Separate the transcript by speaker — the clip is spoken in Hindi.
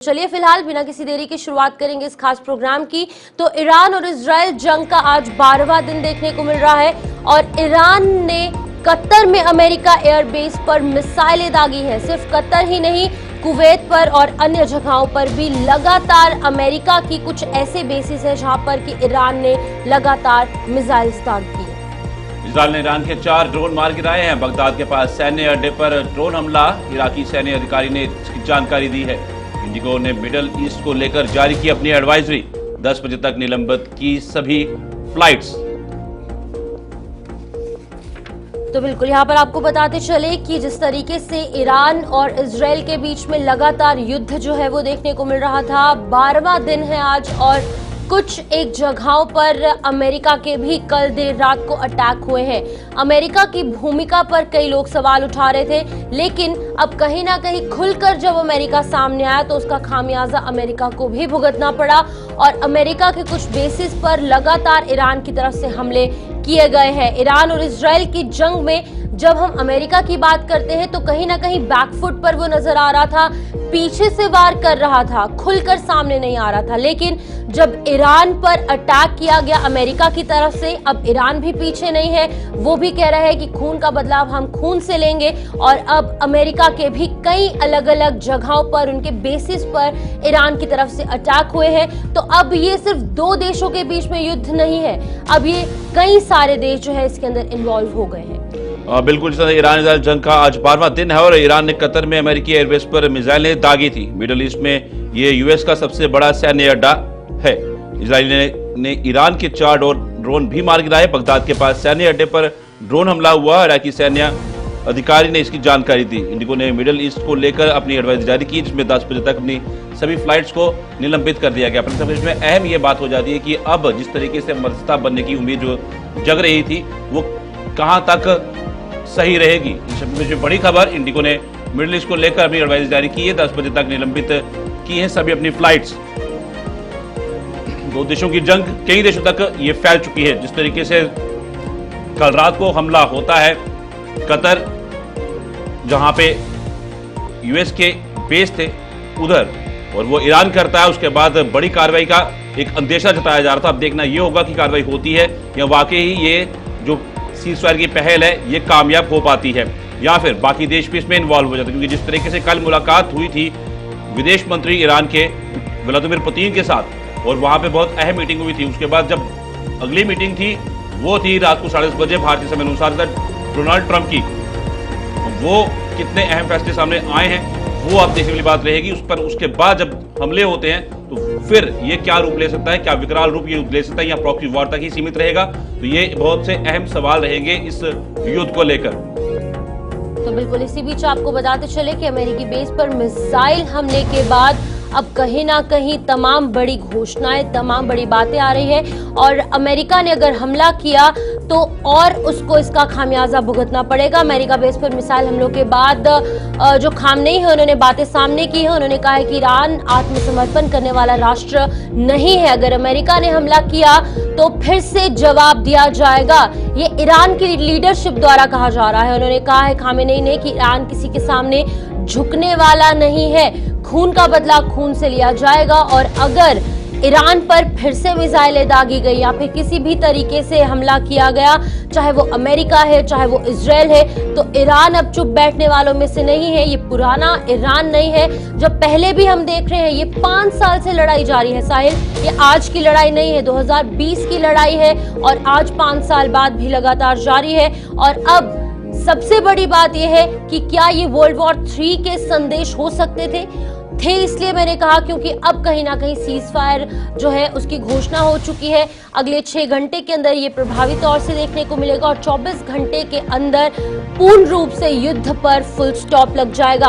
Speaker 1: चलिए फिलहाल बिना किसी देरी की शुरुआत करेंगे इस खास प्रोग्राम की। तो ईरान और इजराइल जंग का आज 12वां दिन देखने को मिल रहा है और ईरान ने कतर में अमेरिका एयरबेस पर मिसाइलें दागी हैं। सिर्फ कतर ही नहीं, कुवैत पर और अन्य जगहों पर भी लगातार अमेरिका की कुछ ऐसे बेसिस हैं जहां पर कि ईरान ने लगातार मिसाइल दाग की है।
Speaker 2: इजराइल ने ईरान के 4 ड्रोन मार गिराए हैं। बगदाद के पास सैन्य अड्डे पर ड्रोन हमला, इराकी सैन्य अधिकारी ने इसकी जानकारी दी है। इंडिगो ने मिडल ईस्ट को लेकर जारी की अपनी एडवाइजरी, 10 बजे तक निलंबित की सभी फ्लाइट्स।
Speaker 1: तो बिल्कुल यहाँ पर आपको बताते चले कि जिस तरीके से ईरान और इजराइल के बीच में लगातार युद्ध जो है वो देखने को मिल रहा था, 12वां दिन है आज और कुछ एक जगहों पर अमेरिका के भी कल देर रात को अटैक हुए हैं। अमेरिका की भूमिका पर कई लोग सवाल उठा रहे थे, लेकिन अब कहीं ना कहीं खुलकर जब अमेरिका सामने आया तो उसका खामियाजा अमेरिका को भी भुगतना पड़ा और अमेरिका के कुछ बेसिस पर लगातार ईरान की तरफ से हमले किए गए हैं। ईरान और इजराइल की जंग में जब हम अमेरिका की बात करते हैं तो कहीं ना कहीं बैकफुट पर वो नजर आ रहा था, पीछे से वार कर रहा था, खुलकर सामने नहीं आ रहा था। लेकिन जब ईरान पर अटैक किया गया अमेरिका की तरफ से, अब ईरान भी पीछे नहीं है, वो भी कह रहा है कि खून का बदलाव हम खून से लेंगे और अब अमेरिका के भी कई अलग अलग जगहों पर उनके बेसिस पर ईरान की तरफ से अटैक हुए हैं। तो अब ये सिर्फ 2 देशों के बीच में युद्ध नहीं है, अब ये कई सारे देश जो है इसके अंदर इन्वॉल्व हो गए हैं।
Speaker 2: बिल्कुल, ईरान इजराइल जंग का आज 12वां दिन है और ईरान ने कतर में अमेरिकी एयरबेस पर मिसाइलें दागी थी। मिडल ईस्ट में ये यूएस का सबसे बड़ा सैन्य अड्डा है। इजराइल ने ईरान के 4 ड्रोन भी मार गिराए। बगदाद के पास सैन्य अड्डे पर ड्रोन हमला हुआ, इराकी सैन्य अधिकारी ने इसकी जानकारी दी। इंडिगो ने मिडल ईस्ट को लेकर अपनी एडवाइजरी जारी की, जिसमें 10 बजे तक अपनी सभी फ्लाइट्स को निलंबित कर दिया गया। प्रदेश में अहम ये बात हो जाती है कि अब जिस तरीके से मध्यस्थता बनने की उम्मीद जो जग रही थी वो कहां तक सही रहेगी। सबसे बड़ी खबर, इंडिगो ने मिडिल ईस्ट को लेकर अपनी एडवाइजरी जारी की है, 10 बजे तक निलंबित की है सभी अपनी फ्लाइट्स। 2 देशों की जंग कई देशों तक ये फैल चुकी है। जिस तरीके से कल रात को हमला होता है कतर, जहां पे यूएस के बेस थे उधर, और वो ईरान करता है, उसके बाद बड़ी कार्रवाई का एक अंदेशा जताया जा रहा था। अब देखना ये होगा कि कार्रवाई होती है या वाकई ही ये जो सीज़फायर की पहल है ये कामयाब हो पाती है या फिर बाकी देश भी इसमें इन्वॉल्व हो जाते हैं। क्योंकि जिस तरीके से कल मुलाकात हुई थी विदेश मंत्री ईरान के व्लादिमीर पुतिन के साथ और वहां पे बहुत अहम मीटिंग हुई थी, उसके बाद जब अगली मीटिंग थी वो थी रात को 10:30 बजे भारतीय समय अनुसार डोनाल्ड ट्रंप की। वो कितने अहम फैसले सामने आए हैं वो अब देखने वाली बात रहेगी। उस पर उसके बाद जब हमले होते हैं तो फिर ये क्या रूप ले सकता है, क्या विकराल रूप ये ले सकता है या प्रॉक्सी वॉर तक ही सीमित रहेगा, तो ये बहुत से अहम सवाल रहेंगे इस युद्ध को लेकर।
Speaker 1: तो बिल्कुल इसी बीच आपको बताते चले कि अमेरिकी बेस पर मिसाइल हमले के बाद अब कहीं ना कहीं तमाम बड़ी घोषणाएं, तमाम बड़ी बातें आ रही है और अमेरिका ने अगर हमला किया तो और उसको इसका खामियाजा भुगतना पड़ेगा। अमेरिका बेस पर मिसाइल हमलों के बाद जो खामनेई है उन्होंने बातें सामने की है। उन्होंने कहा है कि ईरान आत्मसमर्पण करने वाला राष्ट्र नहीं है, अगर अमेरिका ने हमला किया तो फिर से जवाब दिया जाएगा। ये ईरान की लीडरशिप द्वारा कहा जा रहा है। उन्होंने कहा है खामेनेई ने कि ईरान किसी के सामने झुकने वाला नहीं है, खून का बदला खून से लिया जाएगा और अगर ईरान पर फिर से मिसाइलें दागी गई या फिर किसी भी तरीके से हमला किया गया, चाहे वो अमेरिका है चाहे वो इजराइल है, तो ईरान अब चुप बैठने वालों में से नहीं है। ये पुराना ईरान नहीं है जो पहले भी हम देख रहे हैं। ये 5 साल से लड़ाई जारी है साहिल, ये आज की लड़ाई नहीं है, 2020 की लड़ाई है और आज 5 साल बाद भी लगातार जारी है। और अब सबसे बड़ी बात यह है कि क्या ये वर्ल्ड वॉर 3 के संदेश हो सकते थे, इसलिए मैंने कहा क्योंकि अब कहीं ना कहीं सीज़फायर जो है उसकी घोषणा हो चुकी है। अगले 6 घंटे के अंदर ये प्रभावी तौर से देखने को मिलेगा और 24 घंटे के अंदर पूर्ण रूप से युद्ध पर फुल स्टॉप लग जाएगा।